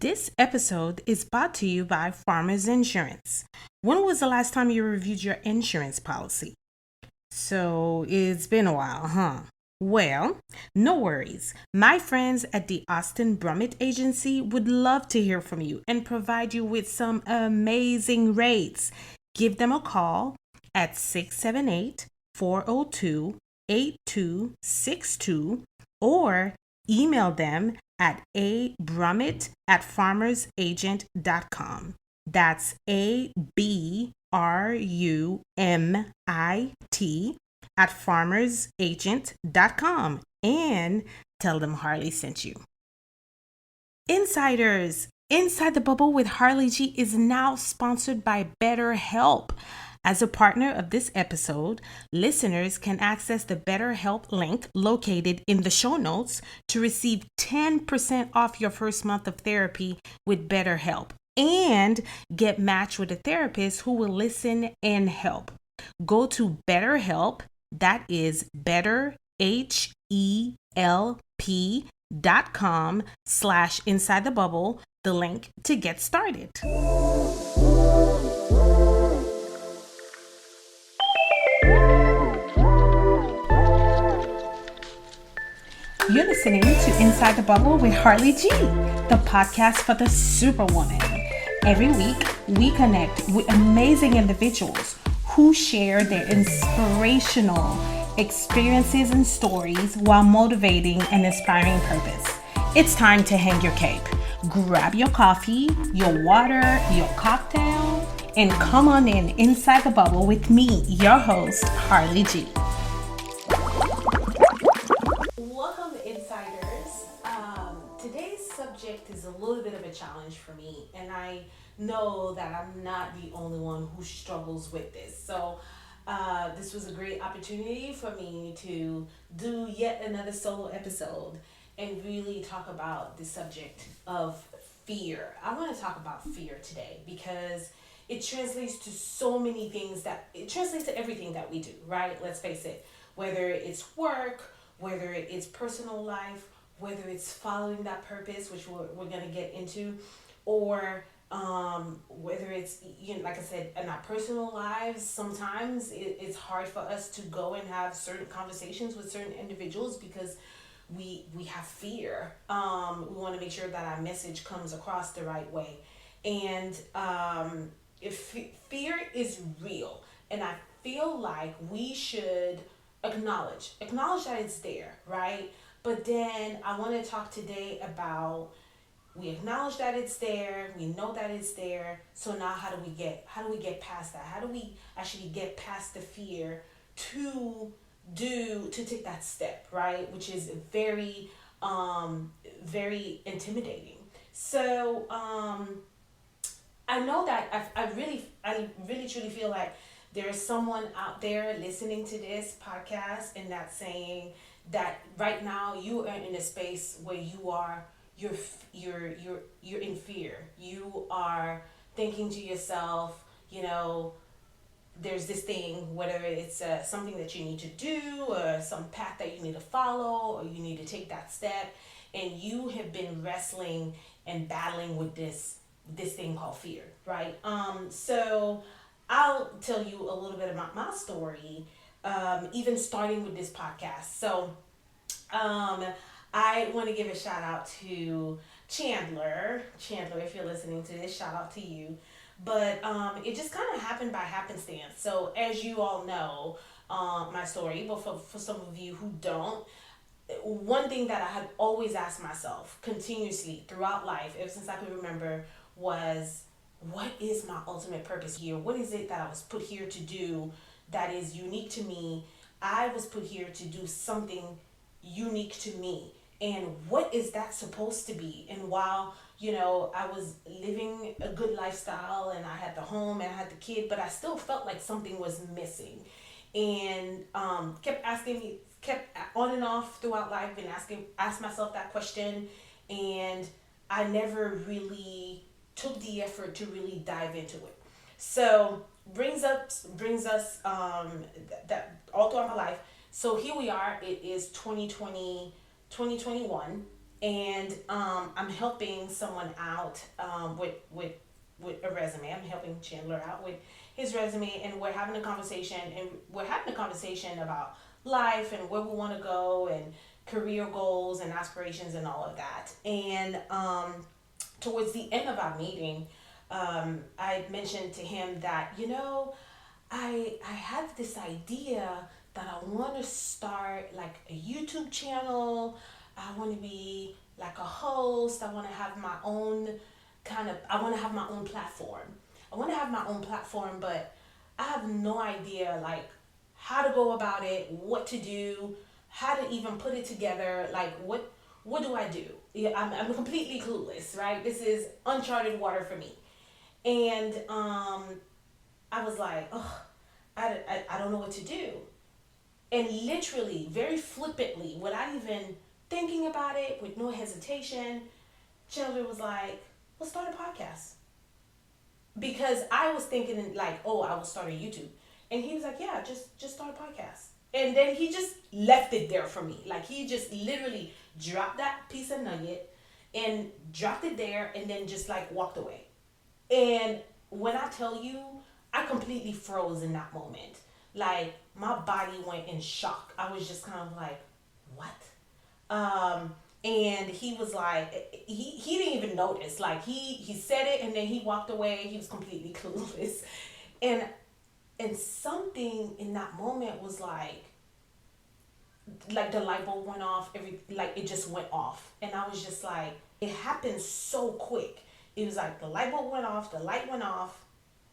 This episode is brought to you by Farmers Insurance. When was the last time you reviewed your insurance policy? So it's been a while, huh? Well, no worries. My friends at the Austin Brummett Agency would love to hear from you and provide you with some amazing rates. Give them a call at 678 402 8262 or email them at abrummett@farmersagent.com. That's ABRUMIT at farmersagent.com and tell them Harley sent you. Insiders, Inside the Bubble with Harley G is now sponsored by BetterHelp. As a partner of this episode, listeners can access the BetterHelp link located in the show notes to receive 10% off your first month of therapy with BetterHelp and get matched with a therapist who will listen and help. Go to BetterHelp, that is BetterHelp.com/inside the bubble, the link to get started. You're listening to Inside the Bubble with Harley G, the podcast for the superwoman. Every week, we connect with amazing individuals who share their inspirational experiences and stories while motivating and inspiring purpose. It's time to hang your cape. Grab your coffee, your water, your cocktail, and come on in Inside the Bubble with me, your host, Harley G. Welcome, Insiders. Today's subject is a little bit of a challenge for me, and I know that I'm not the only one who struggles with this. So, this was a great opportunity for me to do yet another solo episode and really talk about the subject of fear. I want to talk about fear today because it translates to so many things it translates to everything that we do, right? Let's face it, whether it's work, whether it's personal life, whether it's following that purpose, which we're going to get into, or whether it's, like I said, in our personal lives, sometimes it's hard for us to go and have certain conversations with certain individuals because we have fear. We want to make sure that our message comes across the right way. And if fear is real, and I feel like we should acknowledge that it's there, right? But then I want to talk today about, we acknowledge that it's there, we know that it's there, so now how do we get past that? How do we actually get past the fear to take that step, right? Which is very intimidating. So I know that I really truly feel like there's someone out there listening to this podcast and that's saying that right now you are in a space where you're you're in fear. You are thinking to yourself, there's this thing, whether it's something that you need to do or some path that you need to follow or you need to take that step, and you have been wrestling and battling with this thing called fear, right? So I'll tell you a little bit about my story, even starting with this podcast. So um, I want to give a shout out to Chandler. Chandler, if you're listening to this, shout out to you. But it just kind of happened by happenstance. So, as you all know, my story, but for some of you who don't, one thing that I had always asked myself continuously throughout life, ever since I could remember, was what is my ultimate purpose here? What is it that I was put here to do that is unique to me? I was put here to do something unique to me. And what is that supposed to be? And while, I was living a good lifestyle and I had the home and I had the kid, but I still felt like something was missing. And kept on and off throughout life, been asked myself that question. And I never really took the effort to really dive into it. So brings us that all throughout my life. So here we are. It is 2020, 2021, and I'm helping someone out with a resume. I'm helping Chandler out with his resume, and we're having a conversation about life and where we want to go and career goals and aspirations and all of that. And towards the end of our meeting, I mentioned to him that, I have this idea that I want to start like a YouTube channel. I want to be like a host. I want to have my own I want to have my own platform. I want to have my own platform, but I have no idea like how to go about it, what to do, how to even put it together. Like what do I do? Yeah, I'm completely clueless, right? This is uncharted water for me. And I was like, oh, I don't know what to do. And literally, very flippantly, without even thinking about it, with no hesitation, Chandler was like, let's start a podcast. Because I was thinking like, oh, I will start a YouTube. And he was like, yeah, just start a podcast. And then he just left it there for me. Like he just literally dropped that piece of nugget and dropped it there and then just like walked away. And when I tell you, I completely froze in that moment. Like my body went in shock. I was just kind of like, what? And he was like, he didn't even notice. Like he said it and then he walked away. He was completely clueless. And and something in that moment was like the light bulb went off. Like it just went off, and I was just like, it happened so quick. It was like the light bulb went off, the light went off,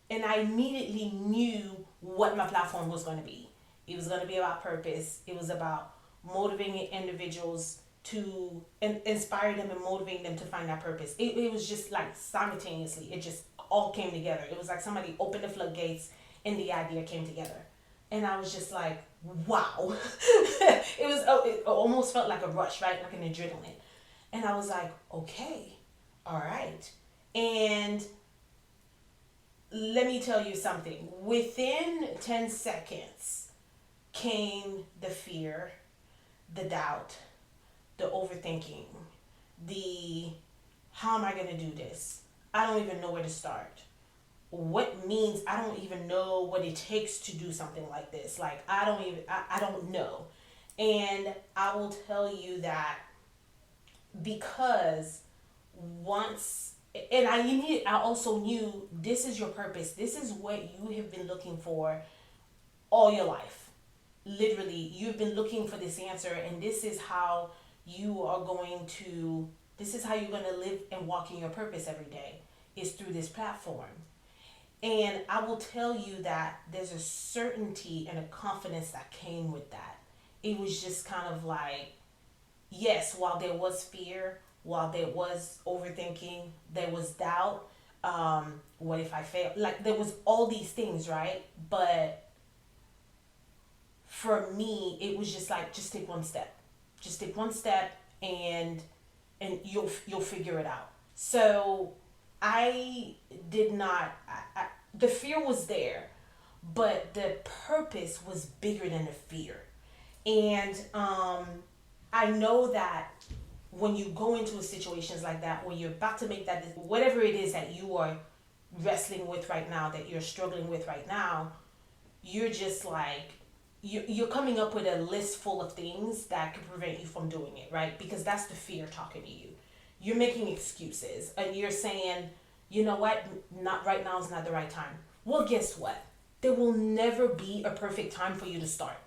and I immediately knew what my platform was going to be. It was going to be about purpose. It was about motivating individuals to inspire them and motivating them to find that purpose. It was just like simultaneously, it just all came together. It was like somebody opened the floodgates and the idea came together. And I was just like, wow. It almost felt like a rush, right? Like an adrenaline. And I was like, okay, all right. And let me tell you something. Within 10 seconds came the fear, the doubt, the overthinking, the how am I going to do this? I don't even know where to start. What means I don't even know what it takes to do something like this. Like I don't know. And I will tell you that because once and I also knew this is your purpose. This is what you have been looking for all your life. Literally, you've been looking for this answer, and this is how you're going to live and walk in your purpose every day is through this platform. And I will tell you that there's a certainty and a confidence that came with that. It was just kind of like, yes, while there was fear, while there was overthinking, there was doubt. What if I fail? Like there was all these things, right? But for me, it was just like, just take one step. Just take one step and you'll figure it out. So I did not. The fear was there, but the purpose was bigger than the fear, and I know that when you go into situations like that, when you're about to make that, whatever it is that you are wrestling with right now, that you're struggling with right now, you're just like you're coming up with a list full of things that could prevent you from doing it, right? Because that's the fear talking to you. You're making excuses and you're saying, you know what, not right now is not the right time. Well, guess what? There will never be a perfect time for you to start.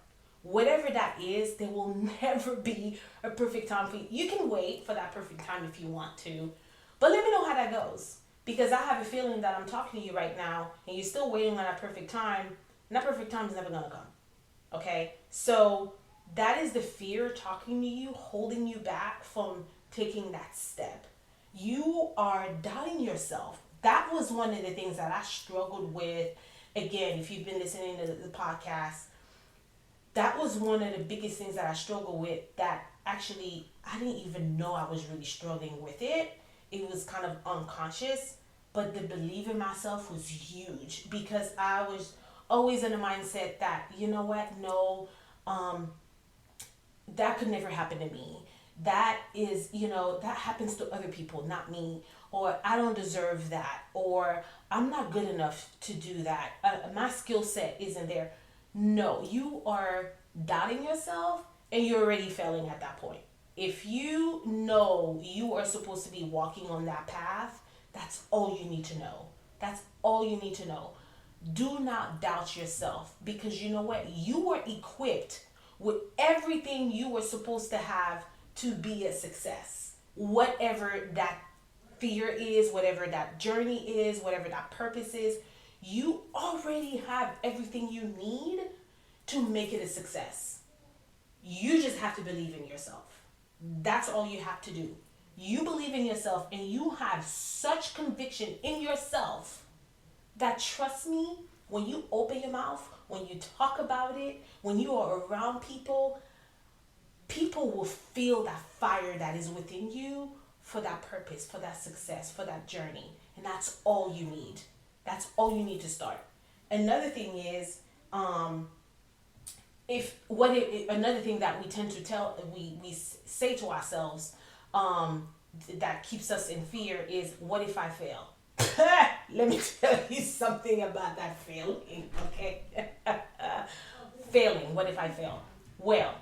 Whatever that is, there will never be a perfect time for you. You can wait for that perfect time if you want to, but let me know how that goes. Because I have a feeling that I'm talking to you right now and you're still waiting on that perfect time, and that perfect time is never going to come. Okay? So that is the fear talking to you, holding you back from taking that step. You are doubting yourself. That was one of the things that I struggled with. Again, if you've been listening to the podcast, that was one of the biggest things that I struggled with, that actually I didn't even know I was really struggling with it. It was kind of unconscious, but the belief in myself was huge because I was always in a mindset that, you know what, no, that could never happen to me. that is, that happens to other people, not me, or I don't deserve that, or I'm not good enough to do that. My skill set isn't there. No, you are doubting yourself and you're already failing at that point. If you know you are supposed to be walking on that path, that's all you need to know. That's all you need to know. Do not doubt yourself, because you know what? You were equipped with everything you were supposed to have to be a success. Whatever that fear is, whatever that journey is, whatever that purpose is, you already have everything you need to make it a success. You just have to believe in yourself. That's all you have to do. You believe in yourself and you have such conviction in yourself that, trust me, when you open your mouth, when you talk about it, when you are around people, people will feel that fire that is within you for that purpose, for that success, for that journey. And that's all you need. That's all you need to start. Another thing is, another thing that we tend to we say to ourselves, that keeps us in fear is, what if I fail? Let me tell you something about that failing, okay? Failing, what if I fail? Well,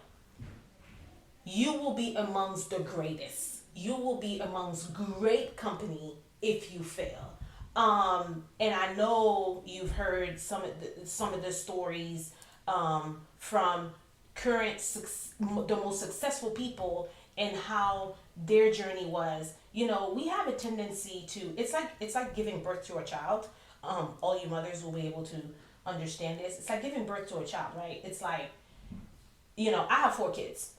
you will be amongst the greatest. You will be amongst great company if you fail. And I know you've heard some of the stories, from the most successful people, and how their journey was. We have a tendency to, it's like giving birth to a child. All you mothers will be able to understand this. It's like giving birth to a child, right? It's like, I have 4 kids.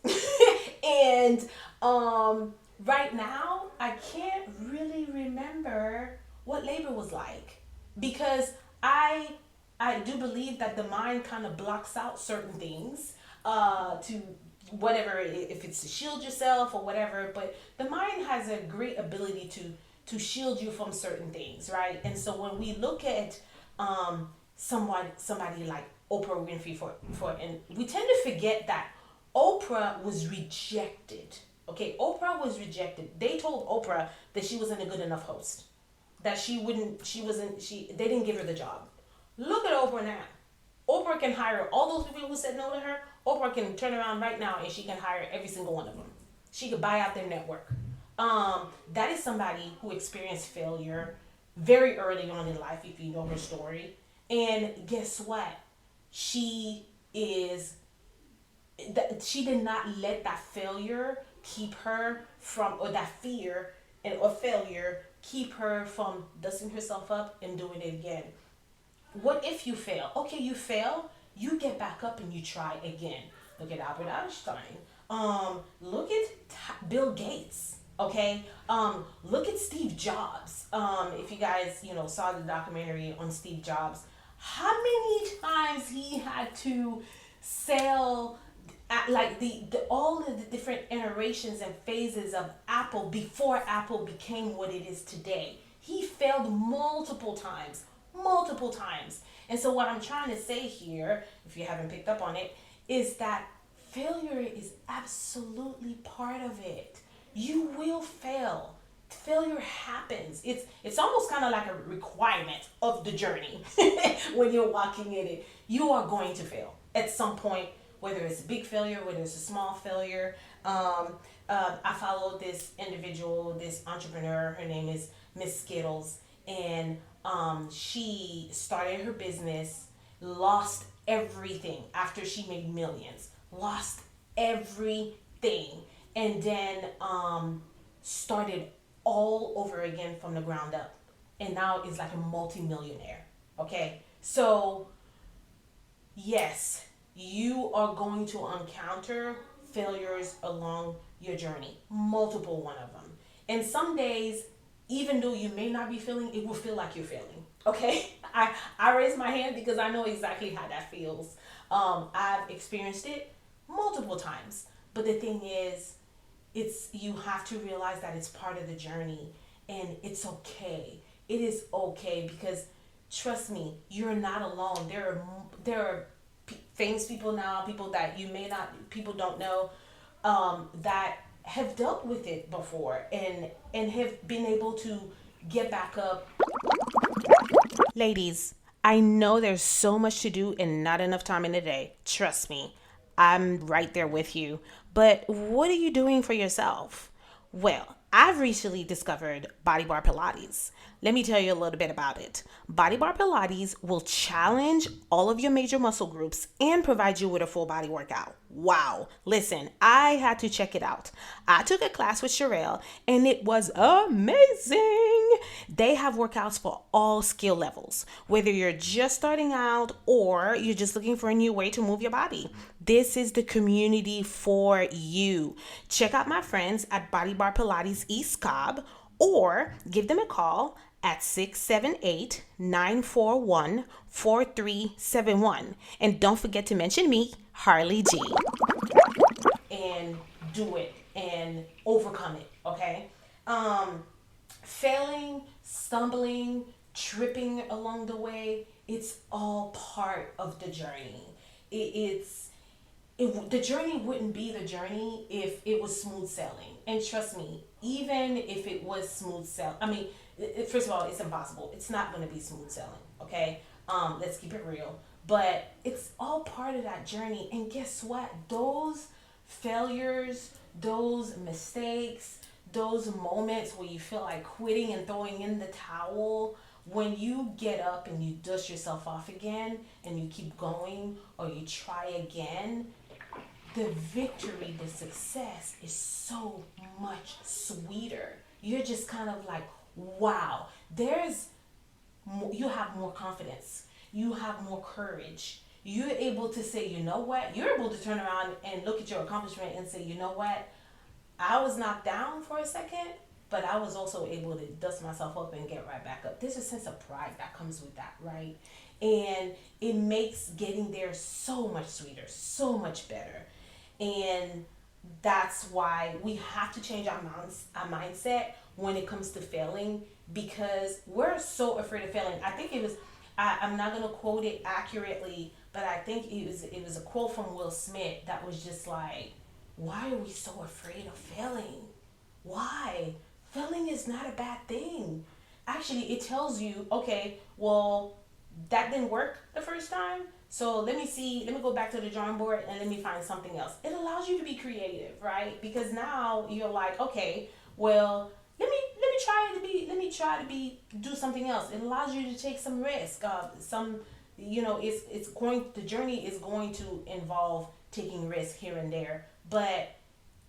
And right now I can't really remember what labor was like, because I do believe that the mind kind of blocks out certain things, to whatever, if it's to shield yourself or whatever. But the mind has a great ability to shield you from certain things, right? And so when we look at somebody like Oprah Winfrey, and we tend to forget that Oprah was rejected. Okay, Oprah was rejected. They told Oprah that she wasn't a good enough host, that they didn't give her the job. Look at Oprah now. Oprah can hire all those people who said no to her. Oprah can turn around right now and she can hire every single one of them. She could buy out their network. That is somebody who experienced failure very early on in life, if you know her story. And guess what? She did not let that failure keep her from, or that fear or failure keep her from dusting herself up and doing it again. What if you fail? Okay, you fail, you get back up and you try again. Look at Albert Einstein. Look at Bill Gates. Okay. Look at Steve Jobs. If you guys, saw the documentary on Steve Jobs, how many times he had to sell, like the all of the different iterations and phases of Apple before Apple became what it is today. He failed multiple times. And so what I'm trying to say here, if you haven't picked up on it, is that failure is absolutely part of it. You will fail. Failure happens. It's almost kind of like a requirement of the journey. When you're walking in it, you are going to fail at some point, whether it's a big failure, whether it's a small failure. I followed this individual, this entrepreneur. Her name is Miss Skittles, and she started her business, lost everything after she made millions, lost everything, and then started all over again from the ground up, and now is like a multi-millionaire. Okay, so yes, you are going to encounter failures along your journey, multiple one of them, and some days, even though you may not be feeling, it will feel like you're failing. Okay, I raise my hand because I know exactly how that feels. I've experienced it multiple times, but the thing is, you have to realize that it's part of the journey, and it's okay. It is okay, because trust me, you're not alone. There are famous people now, people that you may not, people don't know, that have dealt with it before and have been able to get back up. Ladies, I know there's so much to do and not enough time in the day. Trust me, I'm right there with you. But what are you doing for yourself? Well, I've recently discovered Body Bar Pilates. Let me tell you a little bit about it. Body Bar Pilates will challenge all of your major muscle groups and provide you with a full body workout. Wow. Listen, I had to check it out. I took a class with Sherelle and it was amazing. They have workouts for all skill levels, whether you're just starting out or you're just looking for a new way to move your body. This is the community for you. Check out my friends at Body Bar Pilates East Cobb or give them a call at 678-941-4371. And don't forget to mention me, Harley G. And do it and overcome it, okay? Failing, stumbling, tripping along the way, it's all part of the journey. The journey wouldn't be the journey if it was smooth sailing. And trust me, even if it was smooth sailing, I mean, first of all, it's impossible. It's not going to be smooth sailing, okay? Let's keep it real. But it's all part of that journey. And guess what? Those failures, those mistakes, those moments where you feel like quitting and throwing in the towel, when you get up and you dust yourself off again and you keep going or you try again, the victory, the success is so much sweeter. You're just kind of like, wow, you have more confidence. You have more courage. You're able to say, you know what? You're able to turn around and look at your accomplishment and say, you know what? I was knocked down for a second, but I was also able to dust myself up and get right back up. There's a sense of pride that comes with that, right? And it makes getting there so much sweeter, so much better. And that's why we have to change our mindset when it comes to failing, because we're so afraid of failing. I think it was, I'm not going to quote it accurately, but I think it was a quote from Will Smith that was just like, why are we so afraid of failing? Why? Failing is not a bad thing. Actually, it tells you, okay, well, that didn't work the first time. So let me go back to the drawing board and let me find something else. It allows you to be creative, right? Because now you're like, okay, well, do something else. It allows you to take some risk. The journey is going to involve taking risk here and there, but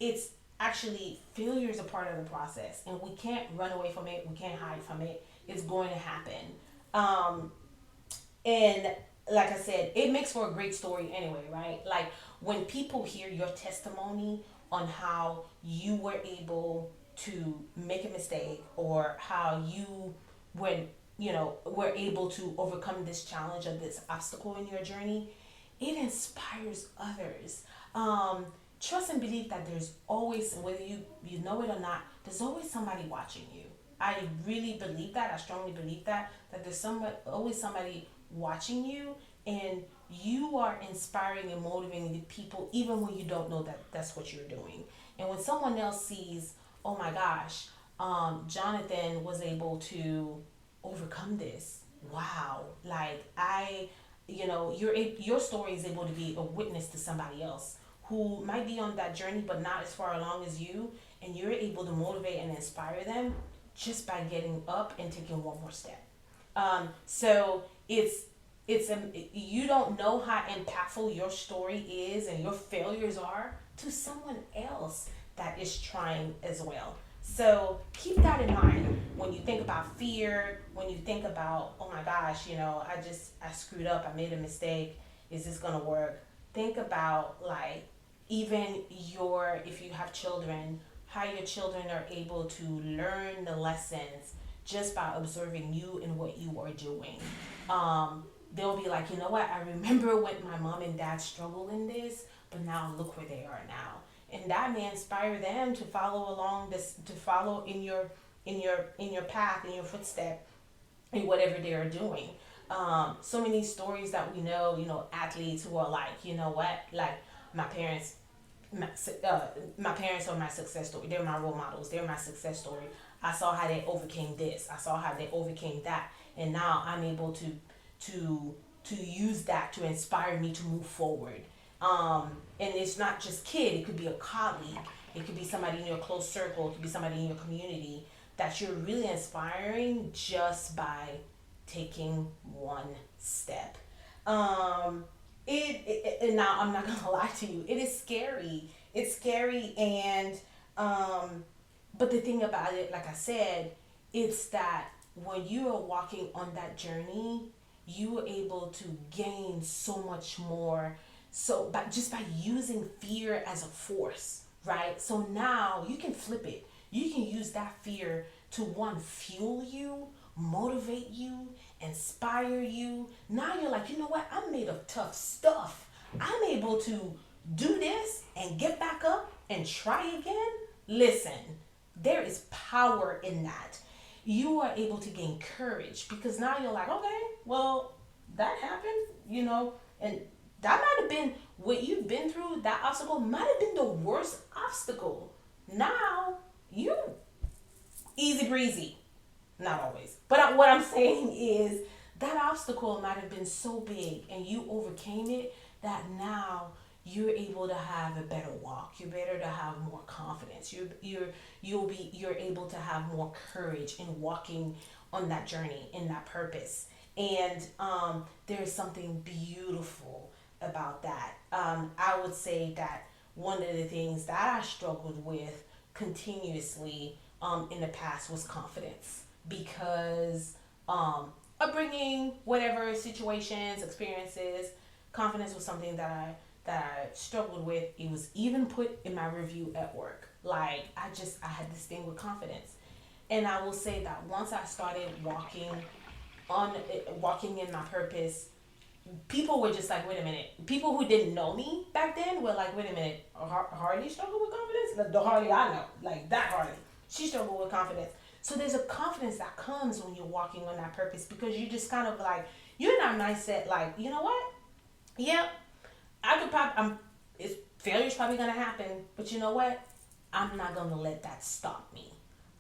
it's actually, failure is a part of the process, and we can't run away from it. We can't hide from it. It's going to happen. And like I said, it makes for a great story anyway, right? Like when people hear your testimony on how you were able to make a mistake or how you were able to overcome this challenge or this obstacle in your journey, it inspires others. Trust and believe that there's always, whether you know it or not, there's always somebody watching you. I really believe that. I strongly believe that there's always somebody watching you, and you are inspiring and motivating the people even when you don't know that that's what you're doing. And when someone else sees, oh my gosh, Jonathan was able to overcome this. Wow. Like your story is able to be a witness to somebody else who might be on that journey but not as far along as you, and you're able to motivate and inspire them just by getting up and taking one more step. So you don't know how impactful your story is and your failures are to someone else that is trying as well. So keep that in mind when you think about fear, when you think about, oh my gosh, I screwed up, I made a mistake, is this gonna work? Think about like even if you have children, how your children are able to learn the lessons just by observing you and what you are doing. They'll be like, you know what, I remember when my mom and dad struggled in this, but now look where they are now. And that may inspire them to follow along this, to follow in your path, in your footstep, in whatever they are doing. So many stories that we know, athletes who are like, you know what, like my parents my, my parents are my success story. They're my role models. They're my success story. I saw how they overcame this. I saw how they overcame that, and now I'm able to to use that to inspire me to move forward. And it's not just kid. It could be a colleague. It could be somebody in your close circle. It could be somebody in your community that you're really inspiring just by taking one step. Um, and now I'm not gonna lie to you. It is scary. It's scary, and um, but the thing about it, like I said, it's that when you are walking on that journey, you are able to gain so much more. So, but just by using fear as a force, right? So now you can flip it. You can use that fear to one, fuel you, motivate you, inspire you. Now you're like, you know what? I'm made of tough stuff. I'm able to do this and get back up and try again. Listen, there is power in that. You are able to gain courage because now you're like, okay, well, that happened, and that might have been what you've been through. That obstacle might have been the worst obstacle. Now you easy breezy. Not always. But what I'm saying is that obstacle might have been so big and you overcame it that now you're able to have a better walk. You're better to have more confidence. You're able to have more courage in walking on that journey, in that purpose. And there's something beautiful about that. I would say that one of the things that I struggled with continuously in the past was confidence because upbringing, whatever situations, experiences, confidence was something that I struggled with. It was even put in my review at work. Like I had this thing with confidence, and I will say that once I started walking in my purpose, people were just like, wait a minute. People who didn't know me back then were like, wait a minute, Harley struggled with confidence? The Harley I know, like that Harley, she struggled with confidence. So there's a confidence that comes when you're walking on that purpose because you just kind of like, you're in that mindset like, you know what? Yeah, I could probably, failure's probably gonna happen, but you know what? I'm not gonna let that stop me.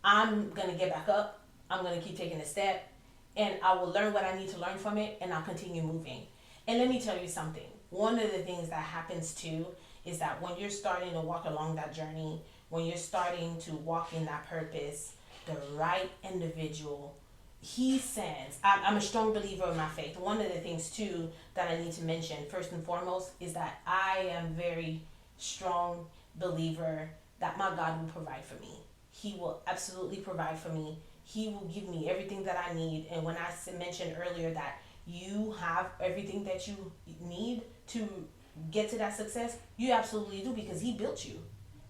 I'm gonna get back up. I'm gonna keep taking a step, and I will learn what I need to learn from it, and I'll continue moving. And let me tell you something. One of the things that happens too is that when you're starting to walk along that journey, when you're starting to walk in that purpose, the right individual, he sends. I'm a strong believer of my faith. One of the things too that I need to mention first and foremost is that I am very strong believer that my God will provide for me. He will absolutely provide for me. He will give me everything that I need. And when I mentioned earlier that you have everything that you need to get to that success, you absolutely do because he built you.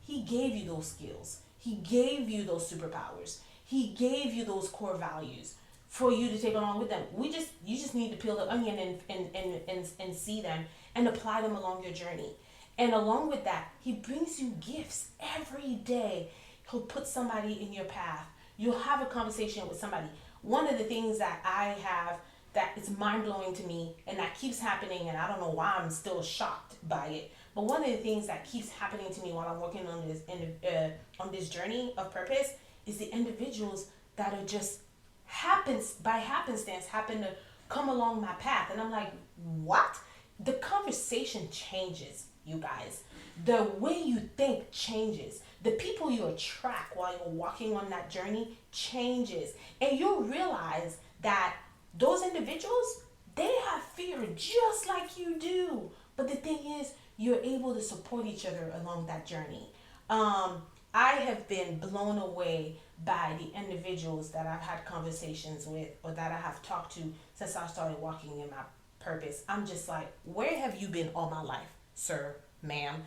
He gave you those skills. He gave you those superpowers. He gave you those core values for you to take along with them. You just need to peel the onion and see them and apply them along your journey. And along with that, he brings you gifts every day. He'll put somebody in your path. You'll have a conversation with somebody. One of the things that I have that is mind blowing to me and that keeps happening, and I don't know why I'm still shocked by it, but one of the things that keeps happening to me while I'm working on this journey of purpose is the individuals that are just happenstance happen to come along my path, and I'm like, what? The conversation changes, you guys. The way you think changes. The people you attract while you're walking on that journey changes, and you'll realize that those individuals, they have fear just like you do. But the thing is, you're able to support each other along that journey. I have been blown away by the individuals that I've had conversations with or that I have talked to since I started walking in my purpose. I'm just like, where have you been all my life, sir, ma'am?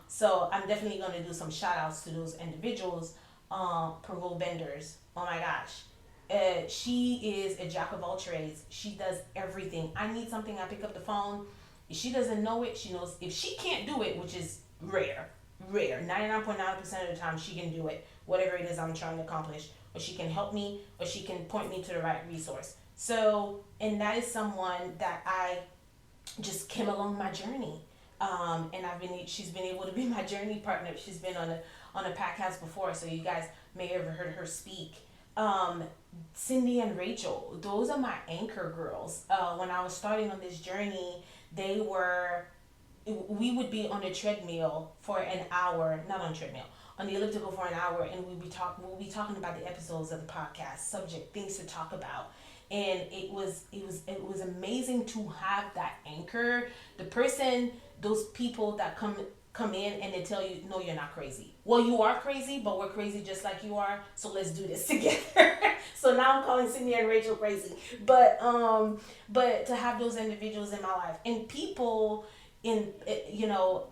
So I'm definitely going to do some shout outs to those individuals. Parole Benders, oh my gosh. She is a jack of all trades. She does everything. I need something, I pick up the phone. If she doesn't know it, she knows. If she can't do it, which is rare. 99.9% of the time she can do it, whatever it is I'm trying to accomplish, or she can help me, or she can point me to the right resource. So, and that is someone that I just came along my journey. And she's been able to be my journey partner. She's been on a podcast before, so you guys may have heard her speak. Um, Cindy and Rachel, those are my anchor girls. When I was starting on this journey, they were we would be on a treadmill for an hour, not on a treadmill, on the elliptical for an hour, and we'll be talking about the episodes of the podcast, subject, things to talk about. And it was amazing to have that anchor, the person, those people that come in and they tell you, no, you're not crazy. Well, you are crazy, but we're crazy just like you are, so let's do this together. So now I'm calling Cindy and Rachel crazy. But to have those individuals in my life, and people in,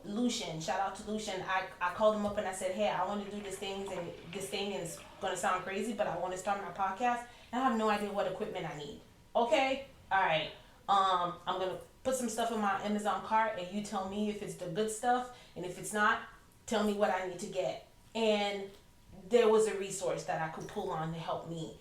Lucian, shout out to Lucian. I called him up and I said, hey, I want to do this thing and it's gonna sound crazy, but I want to start my podcast and I have no idea what equipment I need. Okay, all right. I'm gonna put some stuff in my Amazon cart and you tell me if it's the good stuff, and if it's not, tell me what I need to get. And there was a resource that I could pull on to help me.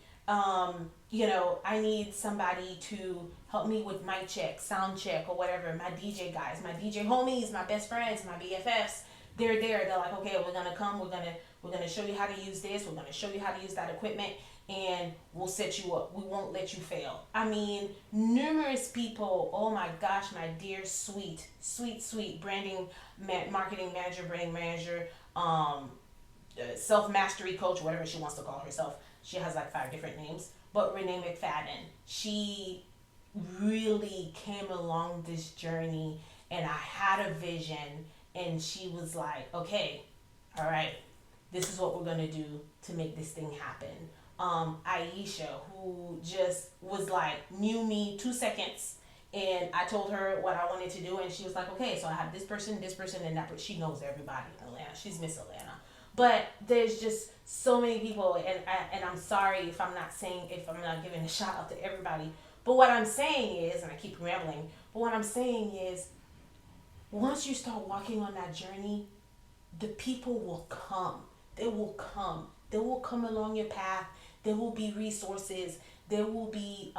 I need somebody to help me with mic check, sound check, or whatever. My DJ guys, my DJ homies, my best friends, my BFFs, they're there. They're like, okay, we're gonna come. We're gonna show you how to use this. We're gonna show you how to use that equipment, and we'll set you up. We won't let you fail. I mean, numerous people. Oh my gosh, my dear, sweet branding, marketing manager, branding manager, self mastery coach, whatever she wants to call herself. She has like 5 different names. But Renee McFadden, she really came along this journey, and I had a vision, and she was like, okay, all right, this is what we're gonna do to make this thing happen. Aisha, who just was like, knew me 2 seconds, and I told her what I wanted to do, and she was like, okay, so I have this person, and that person. She knows everybody in Atlanta. She's Miss Atlanta. But there's just so many people, and I'm sorry if I'm not giving a shout out to everybody. But what I'm saying is, and I keep rambling, but what I'm saying is, once you start walking on that journey, the people will come. They will come. They will come along your path. There will be resources. There will be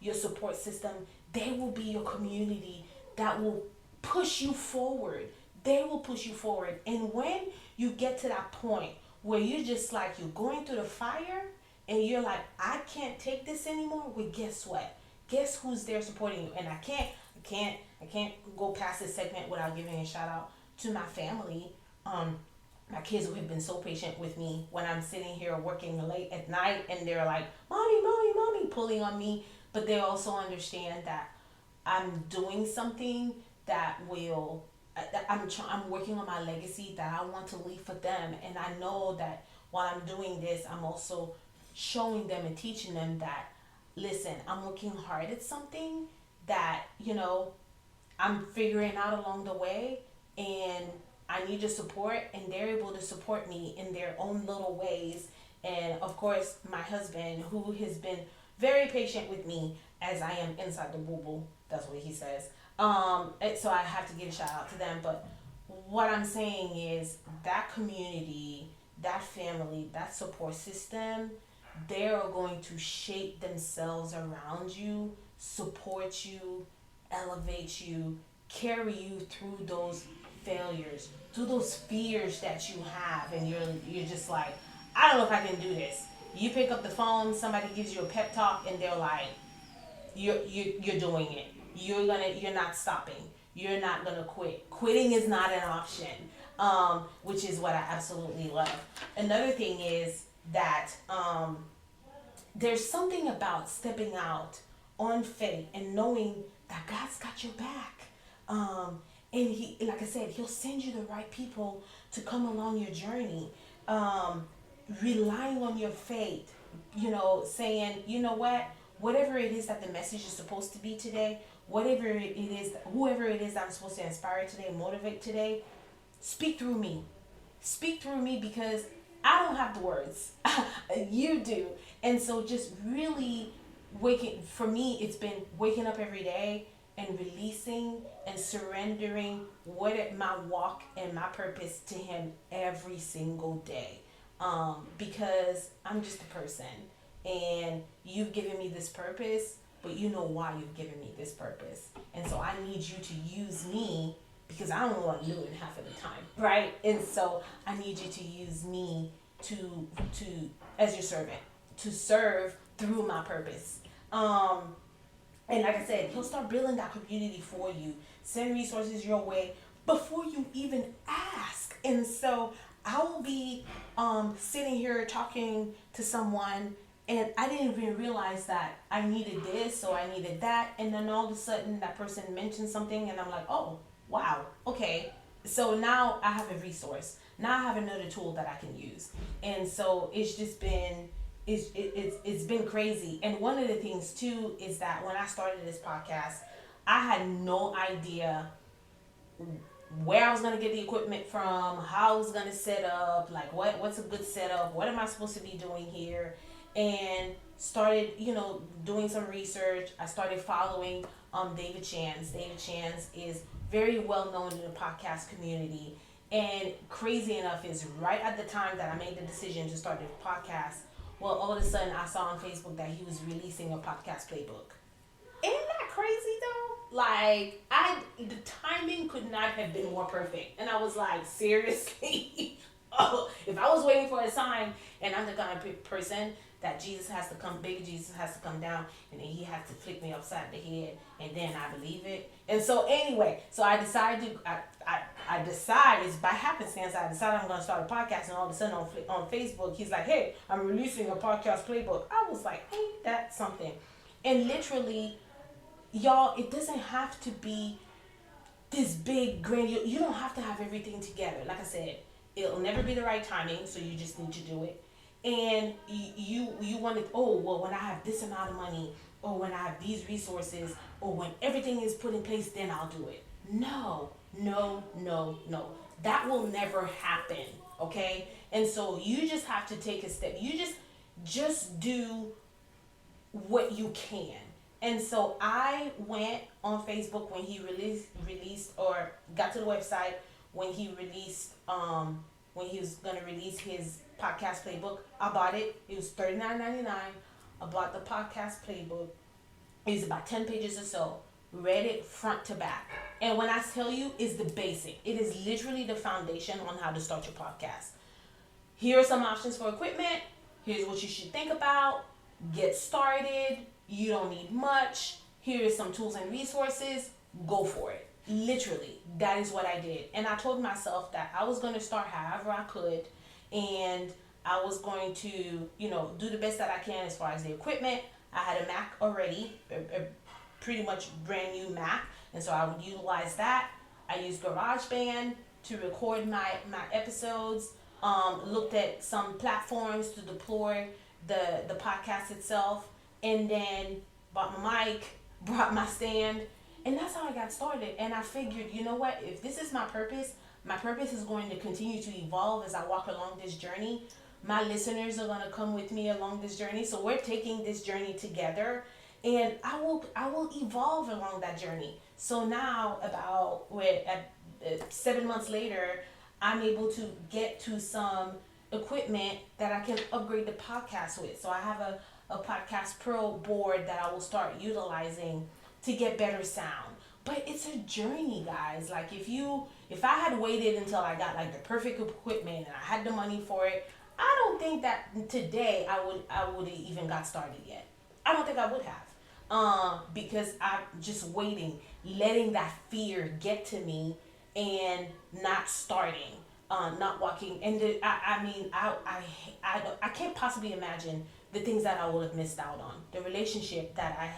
your support system. They will be your community that will push you forward. They will push you forward. And when you get to that point where you're just like, you're going through the fire and you're like, I can't take this anymore, well, guess what? Guess who's there supporting you? And I can't go past this segment without giving a shout out to my family. My kids who have been so patient with me when I'm sitting here working late at night, and they're like, mommy, pulling on me. But they also understand that I'm doing something that will, I'm working on my legacy that I want to leave for them. And I know that while I'm doing this, I'm also showing them and teaching them that, listen, I'm working hard at something that, I'm figuring out along the way, and I need your support, and they're able to support me in their own little ways. And of course, my husband, who has been very patient with me as I am inside the boo-boo. That's what he says. So I have to give a shout out to them. But what I'm saying is that community, that family, that support system, they are going to shape themselves around you, support you, elevate you, carry you through those failures, through those fears that you have, and you're just like, I don't know if I can do this. You pick up the phone, somebody gives you a pep talk, and they're like, you're doing it. You're not stopping. You're not gonna quit. Quitting is not an option. Which is what I absolutely love. Another thing is that there's something about stepping out on faith and knowing that God's got your back. And he, like I said, he'll send you the right people to come along your journey. Relying on your faith, saying, you know what, whatever it is that the message is supposed to be today, whatever it is, whoever it is that I'm supposed to inspire today, motivate today, speak through me. Speak through me, because I don't have the words. You do. And so just really for me, it's been waking up every day and releasing and surrendering my walk and my purpose to him every single day. Because I'm just a person, and you've given me this purpose, but you know why you've given me this purpose. And so I need you to use me because I don't know what I'm doing half of the time, right? And so I need you to use me to as your servant, to serve through my purpose. And like I said, he'll start building that community for you, send resources your way before you even ask. And so I will be sitting here talking to someone, and I didn't even realize that I needed this or I needed that. And then all of a sudden, that person mentioned something, and I'm like, oh, wow, okay. So now I have a resource. Now I have another tool that I can use. And so it's just been it's been crazy. And one of the things too is that when I started this podcast, I had no idea where I was gonna get the equipment from, how I was gonna set up, like what's a good setup, what am I supposed to be doing here, and started doing some research. I started following David Chance. David Chance is very well known in the podcast community, and crazy enough is right at the time that I made the decision to start the podcast. Well, all of a sudden I saw on Facebook that he was releasing a podcast playbook. Isn't that crazy though? Like the timing could not have been more perfect. And I was like, seriously? Oh, if I was waiting for a sign, and I'm the kind of person that baby Jesus has to come down, and then he has to flick me upside the head, and then I believe it. And so anyway, so I decided I decided by happenstance, I decided I'm going to start a podcast, and all of a sudden on Facebook, he's like, hey, I'm releasing a podcast playbook. I was like, ain't that something? And literally, y'all, it doesn't have to be this big grand. You don't have to have everything together. Like I said, it'll never be the right timing, so you just need to do it. And you want to, oh, well, when I have this amount of money, or when I have these resources, or when everything is put in place, then I'll do it. No. That will never happen, okay? And so you just have to take a step. You just do what you can. And so I went on Facebook when he released or got to the website when he released when he was gonna release his podcast playbook. I bought it. It was $39.99. I bought the podcast playbook. It was about 10 pages or so. Read it front to back. And when I tell you, it's the basic. It is literally the foundation on how to start your podcast. Here are some options for equipment. Here's what you should think about. Get started. You don't need much. Here is some tools and resources. Go for it. Literally, that is what I did. And I told myself that I was going to start however I could. And I was going to, do the best that I can as far as the equipment. I had a Mac already, a pretty much brand new Mac. And so I would utilize that. I used GarageBand to record my episodes. Looked at some platforms to deploy the podcast itself. And then bought my mic, brought my stand. And that's how I got started. And I figured, you know what? If this is my purpose is going to continue to evolve as I walk along this journey. My listeners are going to come with me along this journey. So we're taking this journey together. And I will evolve along that journey. So now, about 7 months later, I'm able to get to some equipment that I can upgrade the podcast with. So I have a Podcast Pro board that I will start utilizing to get better sound. But it's a journey, guys. Like if I had waited until I got like the perfect equipment and I had the money for it, I don't think that today I would have even got started yet. I don't think I would have. Because I'm just waiting, letting that fear get to me and not starting, not walking. And I can't possibly imagine the things that I would have missed out on. The relationship that I've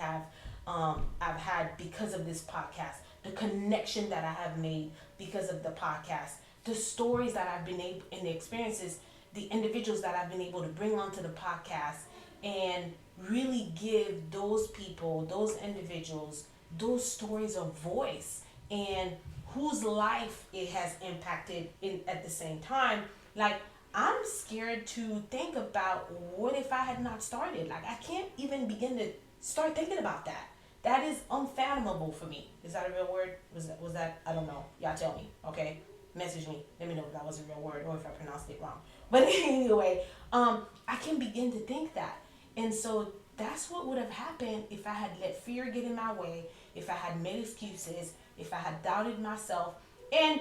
had because of this podcast, the connection that I have made because of the podcast, the stories that I've been able, and the experiences, the individuals that I've been able to bring onto the podcast, and really give those people, those individuals, those stories a voice, and whose life it has impacted at the same time. Like, I'm scared to think about what if I had not started. Like, I can't even begin to start thinking about that. That is unfathomable for me. Is that a real word? Was that I don't know. Y'all tell me, okay? Message me. Let me know if that was a real word or if I pronounced it wrong. But anyway, I can begin to think that. And so that's what would have happened if I had let fear get in my way, if I had made excuses, if I had doubted myself. And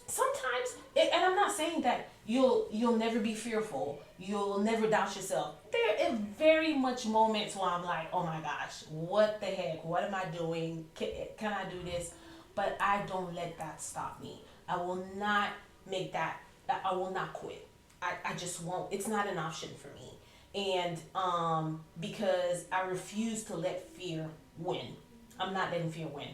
sometimes, and I'm not saying that you'll never be fearful, you'll never doubt yourself. There are very much moments where I'm like, oh my gosh, what the heck, what am I doing, can I do this? But I don't let that stop me. I will not make that, I will not quit. I just won't. It's not an option for me. And because I refuse to let fear win. I'm not letting fear win.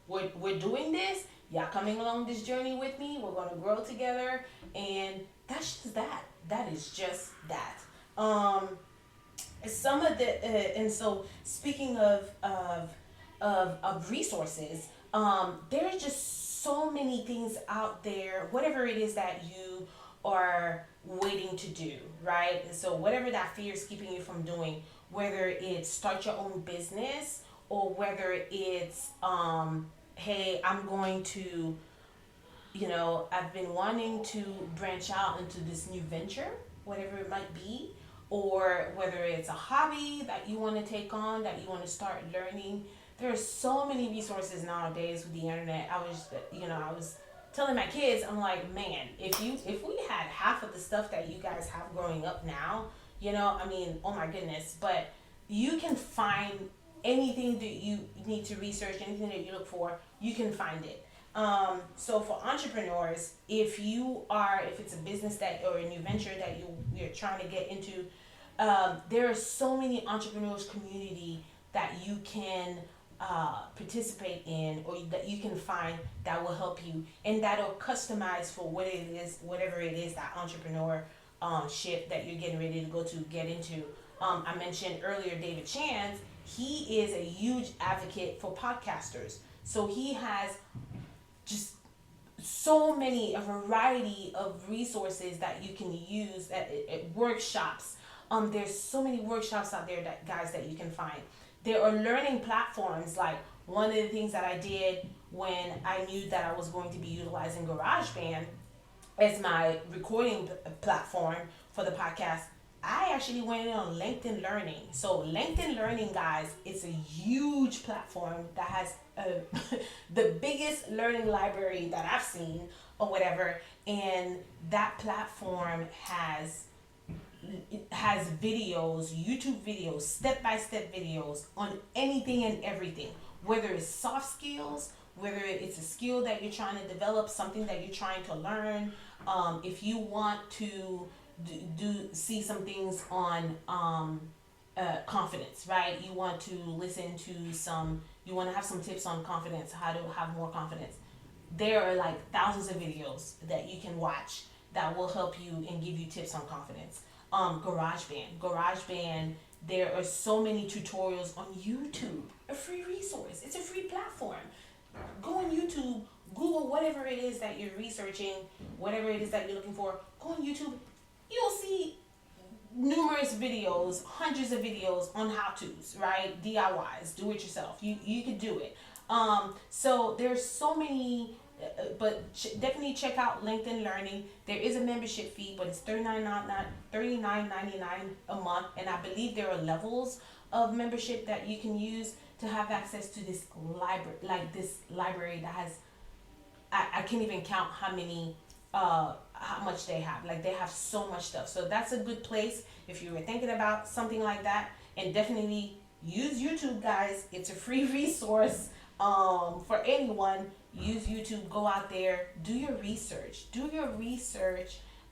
We're doing this. Y'all coming along this journey with me. We're going to grow together. And that's just that. That is just that. Some of the, and so speaking of resources, there's just so many things out there, whatever it is that you are waiting to do, right? So whatever that fear is keeping you from doing, whether it's start your own business or whether it's hey, I'm going to, I've been wanting to branch out into this new venture, whatever it might be, or whether it's a hobby that you want to take on, that you want to start learning. There are so many resources nowadays with the internet. I was telling my kids, I'm like, man, if we had half of the stuff that you guys have growing up now, I mean, oh my goodness. But you can find anything that you need to research, anything that you look for, you can find it. So for entrepreneurs, if it's a business that or a new venture that you're trying to get into, there are so many entrepreneurs community that you can participate in, or that you can find that will help you and that are customized for whatever it is that entrepreneur ship that you're getting ready to get into. I mentioned earlier David Chance. He is a huge advocate for podcasters. So he has just a variety of resources that you can use at workshops. There's so many workshops out there that you can find. There are learning platforms. Like one of the things that I did when I knew that I was going to be utilizing GarageBand as my recording platform for the podcast, I actually went in on LinkedIn Learning. So LinkedIn Learning, guys, it's a huge platform that has the biggest learning library that I've seen or whatever. And that platform has videos, YouTube videos, step-by-step videos on anything and everything, whether it's soft skills, whether it's a skill that you're trying to develop, something that you're trying to learn. If you want to see some things on confidence, right? You want to you want to have some tips on confidence, how to have more confidence. There are like thousands of videos that you can watch that will help you and give you tips on confidence. GarageBand, there are so many tutorials on YouTube, a free resource. It's a free platform. Go on YouTube, Google whatever it is that you're researching, whatever it is that you're looking for. Go on YouTube. You'll see numerous videos, hundreds of videos on how-tos, right? DIYs, do it yourself. You can do it. So there's so many, but definitely check out LinkedIn Learning. There is a membership fee, but it's $39.99 a month, and I believe there are levels of membership that you can use to have access to this library, that has, I can't even count how much they have. Like, they have so much stuff. So that's a good place if you were thinking about something like that. And definitely use YouTube, guys. It's a free resource for anyone. Use YouTube. Go out there. Do your research.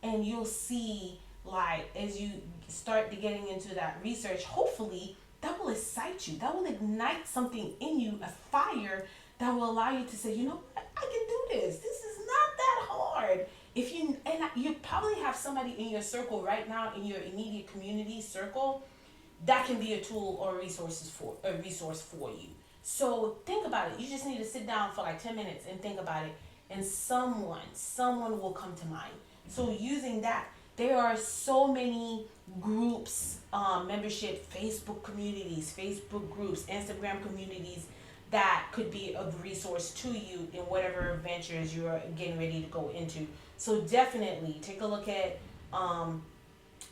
And you'll see, like, as you start to getting into that research, hopefully that will excite you. That will ignite something in you, a fire that will allow you to say, you know what, I can do this. This is not that hard. You probably have somebody in your circle right now, in your immediate community circle, that can be a tool or a resource for you. So think about it. You just need to sit down for like 10 minutes and think about it, and someone will come to mind. So using that, there are so many groups, membership, Facebook communities, Facebook groups, Instagram communities that could be of resource to you in whatever ventures you're getting ready to go into. So definitely take a look at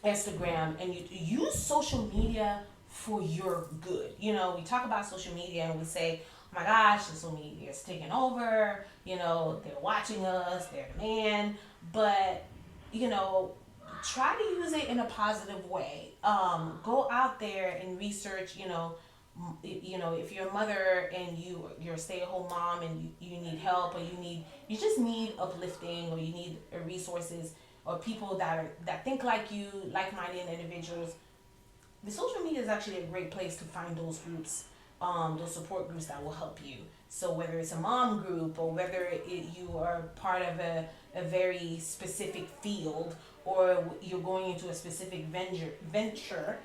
Instagram, and you use social media for your good. We talk about social media and we say, oh my gosh, social media is taking over, they're watching us, they're the man. But, you know, try to use it in a positive way. Go out there and research, if you're a mother and you're a stay-at-home mom and you need help, or you just need uplifting, or you need resources, or people that think like you, like-minded individuals. The social media is actually a great place to find those groups, those support groups that will help you. So whether it's a mom group, or whether you are part of a very specific field, or you're going into a specific venture,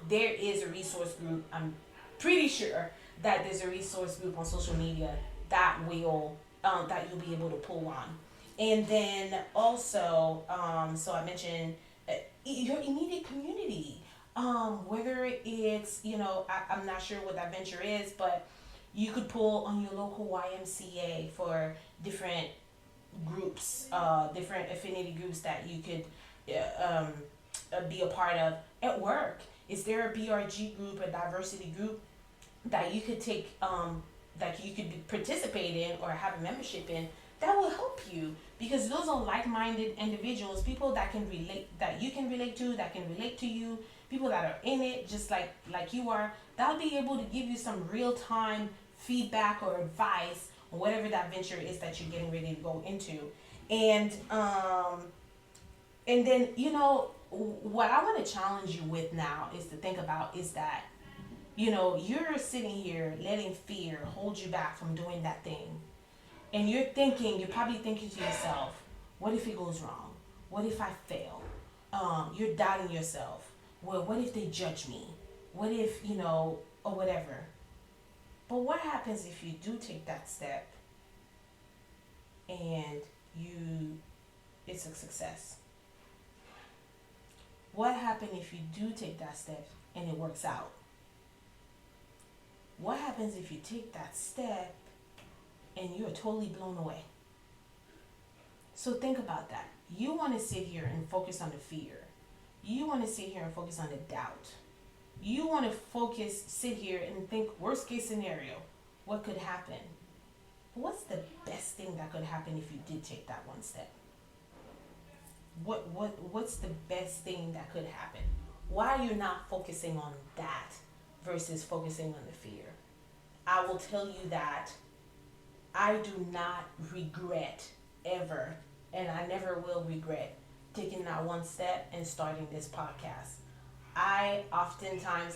there is a resource group. I'm pretty sure that there's a resource group on social media that you'll be able to pull on. And then also, so I mentioned your immediate community. Whether it's, I'm not sure what that venture is, but you could pull on your local YMCA for different groups, different affinity groups that you could be a part of at work. Is there a BRG group, a diversity group that you could that you could participate in or have a membership in, that will help you? Because those are like-minded individuals, people that you can relate to, that can relate to you, people that are in it just like you are. That'll be able to give you some real-time feedback or advice on whatever that venture is that you're getting ready to go into. And then, what I want to challenge you with now is to think about is that, you're sitting here letting fear hold you back from doing that thing. And you're probably thinking to yourself, what if it goes wrong? What if I fail? You're doubting yourself. Well, what if they judge me? What if, or whatever. But what happens if you do take that step and it's a success? What happens if you do take that step and it works out? What happens if you take that step and you're totally blown away? So think about that. You want to sit here and focus on the fear. You want to sit here and focus on the doubt. You want to sit here and think worst case scenario, what could happen? What's the best thing that could happen if you did take that one step? What's the best thing that could happen? Why are you not focusing on that versus focusing on the fear? I will tell you that I do not regret ever, and I never will regret taking that one step and starting this podcast. I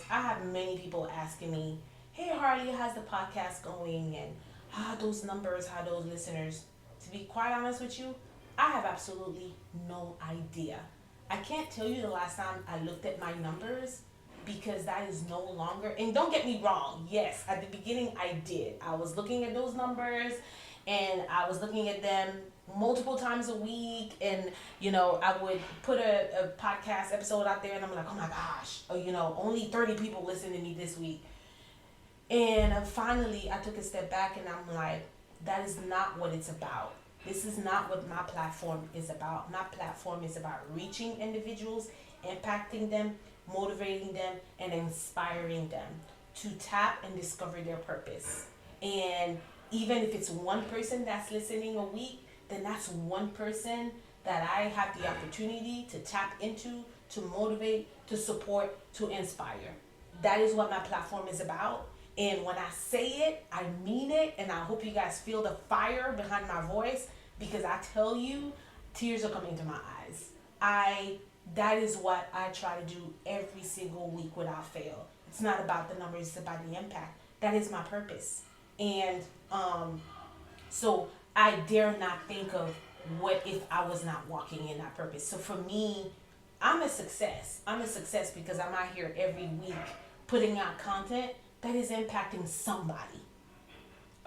have many people asking me, hey Harley, how's the podcast going? And how are those numbers, how are those listeners? To be quite honest with you, I have absolutely no idea. I can't tell you the last time I looked at my numbers, because that is no longer, and don't get me wrong, yes, at the beginning I did. I was looking at those numbers, and I was looking at them multiple times a week, and I would put a podcast episode out there and I'm like, oh my gosh, only 30 people listened to me this week. And finally I took a step back and I'm like, that is not what it's about. This is not what my platform is about. My platform is about reaching individuals, impacting them, motivating them, and inspiring them to tap and discover their purpose. And even if it's one person that's listening a week, then that's one person that I have the opportunity to tap into, to motivate, to support, to inspire. That is what my platform is about. And when I say it, I mean it. And I hope you guys feel the fire behind my voice, because I tell you, tears are coming to my eyes. That is what I try to do every single week without fail. It's not about the numbers, it's about the impact. That is my purpose. And so I dare not think of what if I was not walking in that purpose. So for me, I'm a success. I'm a success because I'm out here every week putting out content that is impacting somebody.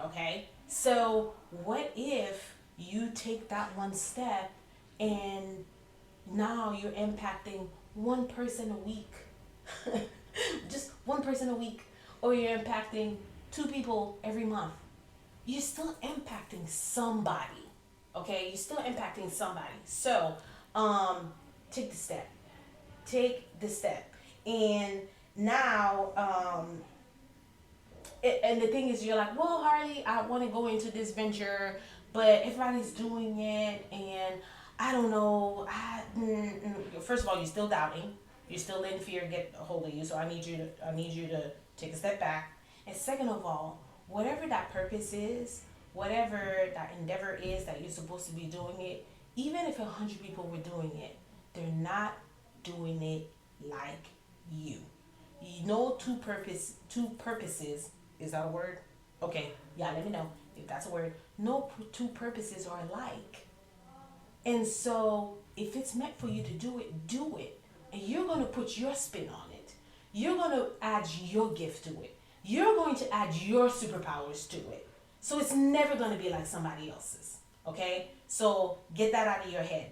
Okay? So what if you take that one step and now you're impacting one person a week? Just one person a week. Or you're impacting 2 people every month. You're still impacting somebody. Okay? You're still impacting somebody. So, take the step. Take the step. And now, and the thing is, you're like, well, Harley, I want to go into this venture, but everybody's doing it, and I don't know. First of all, you're still doubting. You're still letting fear get a hold of you. So I need you to take a step back. And second of all, whatever that purpose is, whatever that endeavor is that you're supposed to be doing it, even if 100 people were doing it, they're not doing it like you. You know, two purposes, is that a word? Okay, yeah, let me know if that's a word. No two purposes are alike. And so, if it's meant for you to do it, do it. And you're going to put your spin on it. You're going to add your gift to it. You're going to add your superpowers to it. So it's never going to be like somebody else's. Okay? So get that out of your head.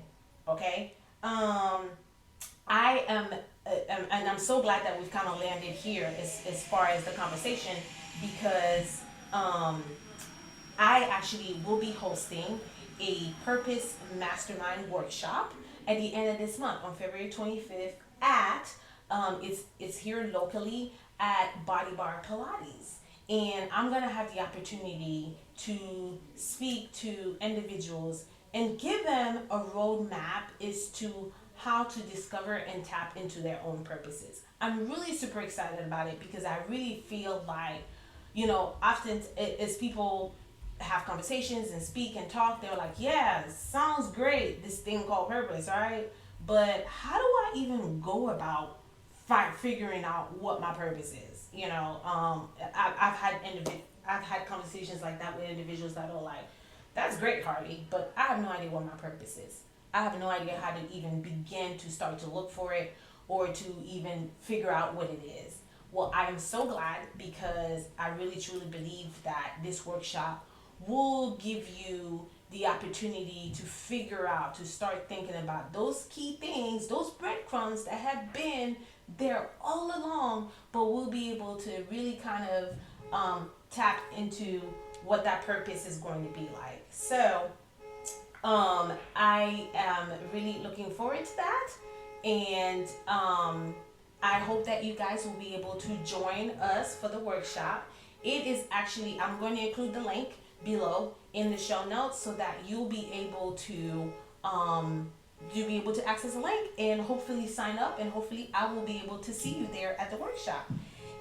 Okay? I am, and I'm so glad that we've kind of landed here as far as the conversation, because I actually will be hosting a purpose mastermind workshop at the end of this month on February 25th at it's here locally at Body Bar Pilates. And I'm going to have the opportunity to speak to individuals and give them a roadmap as to how to discover and tap into their own purposes. I'm really super excited about it because I really feel like, often as people have conversations and speak and talk, they're like, yeah, sounds great, this thing called purpose, right? But how do I even go about figuring out what my purpose is? I've had conversations like that with individuals that are like, that's great, Harley, but I have no idea what my purpose is. I have no idea how to even begin to start to look for it or to even figure out what it is. Well, I am so glad, because I really truly believe that this workshop will give you the opportunity to figure out, to start thinking about those key things, those breadcrumbs that have been there all along, but we'll be able to really kind of tap into what that purpose is going to be like. So I am really looking forward to that, and I hope that you guys will be able to join us for the workshop. It is actually, I'm going to include the link below in the show notes so that you'll be able to access the link and hopefully sign up, and hopefully I will be able to see you there at the workshop.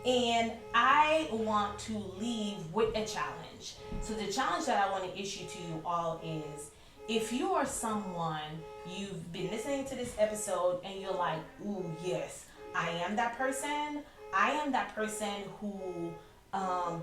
And I want to leave with a challenge. So the challenge that I want to issue to you all is, if you are someone, you've been listening to this episode and you're like, ooh, yes, I am that person. I am that person who I'm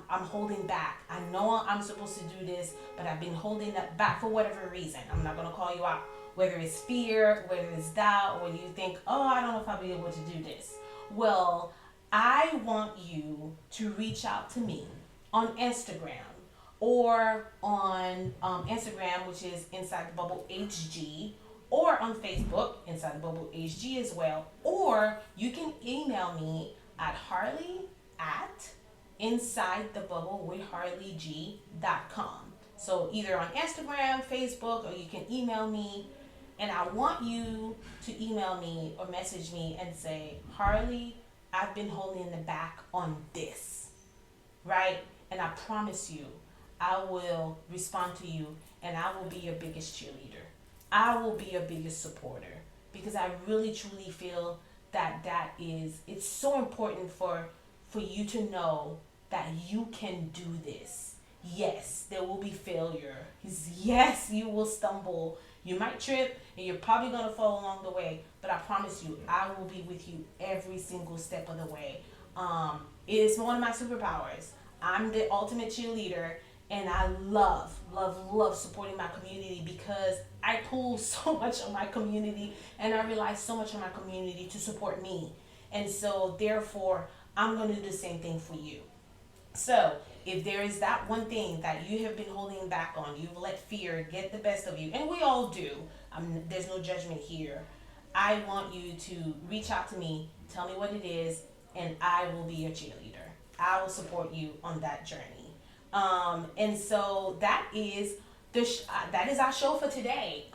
holding back. I know I'm supposed to do this, but I've been holding that back for whatever reason. I'm not going to call you out, whether it's fear, whether it's doubt, or you think, oh, I don't know if I'll be able to do this. Well, I want you to reach out to me on Instagram, or on Instagram, which is Inside the Bubble HG, or on Facebook, Inside the Bubble HG as well. Or you can email me at Harli at InsideTheBubbleWithHarliG.com. So either on Instagram, Facebook, or you can email me. And I want you to email me or message me and say, Harli, I've been holding the back on this, right? And I promise you, I will respond to you, and I will be your biggest cheerleader. I will be your biggest supporter, because I really truly feel that it's so important for you to know that you can do this. Yes, there will be failure. Yes, you will stumble. You might trip, and you're probably going to fall along the way, but I promise you, I will be with you every single step of the way. It is one of my superpowers. I'm the ultimate cheerleader, and I love supporting my community, because I pull so much of my community, and I rely so much on my community to support me. And so therefore, I'm going to do the same thing for you. So if there is that one thing that you have been holding back on, you've let fear get the best of you, and we all do. There's no judgment here. I want you to reach out to me, tell me what it is, and I will be your cheerleader. I will support you on that journey. And so that is that is our show for today.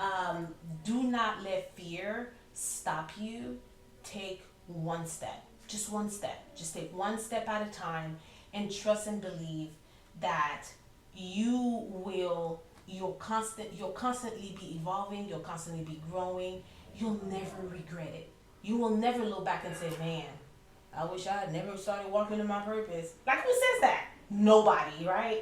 Do not let fear stop you. Take one step, just one step. Just take one step at a time, and trust and believe that you'll constantly be evolving, you'll constantly be growing. You'll never regret it. You will never look back and say, man, I wish I had never started walking in my purpose. Like, who says that? Nobody, right?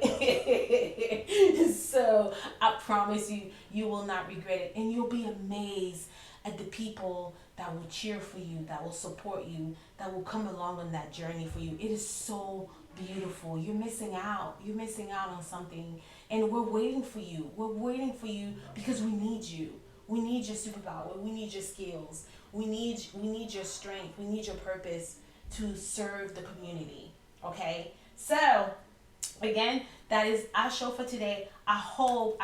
So I promise you, you will not regret it. And you'll be amazed at the people that will cheer for you, that will support you, that will come along on that journey for you. It is so beautiful. You're missing out. You're missing out on something. And we're waiting for you. We're waiting for you because we need you. We need your superpower. We need your skills. We need your strength. We need your purpose to serve the community. Okay? So, again, that is our show for today. I hope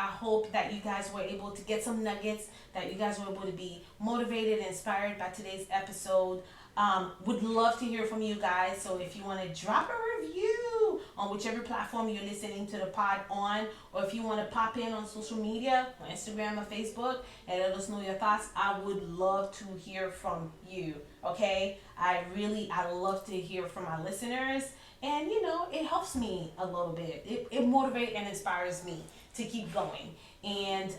that you guys were able to get some nuggets, that you guys were able to be motivated and inspired by today's episode. Would love to hear from you guys. So if you want to drop a review on whichever platform you're listening to the pod on, or if you want to pop in on social media, on Instagram or Facebook, and let us know your thoughts, I would love to hear from you. Okay? I love to hear from my listeners. And, it helps me a little bit. It motivates and inspires me to keep going. And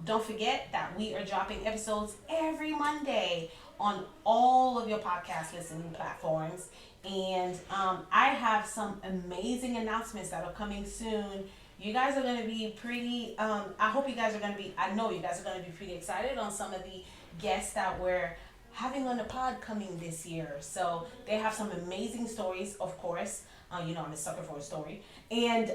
don't forget that we are dropping episodes every Monday on all of your podcast listening platforms. And I have some amazing announcements that are coming soon. You guys are going to be pretty, I know you guys are going to be pretty excited on some of the guests that we're having on the pod coming this year. So they have some amazing stories, of course. I'm a sucker for a story. And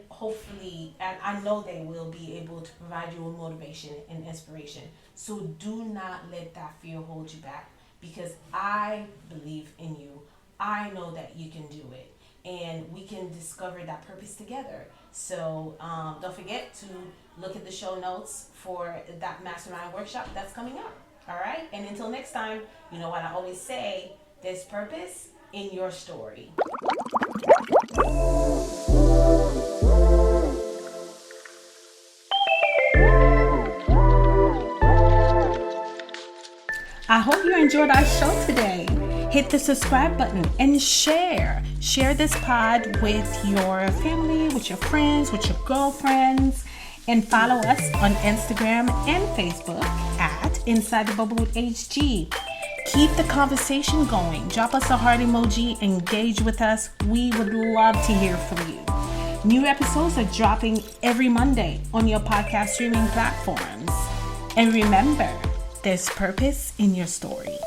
hopefully, and I know they will be able to provide you with motivation and inspiration. So do not let that fear hold you back, because I believe in you. I know that you can do it, and we can discover that purpose together. So don't forget to look at the show notes for that mastermind workshop that's coming up. All right? And until next time, you know what I always say, there's purpose in your story. I hope you enjoyed our show today. Hit the subscribe button and share. Share this pod with your family, with your friends, with your girlfriends. And follow us on Instagram and Facebook at Inside the Bubble with HG. Keep the conversation going. Drop us a heart emoji. Engage with us. We would love to hear from you. New episodes are dropping every Monday on your podcast streaming platforms. And remember, there's purpose in your story.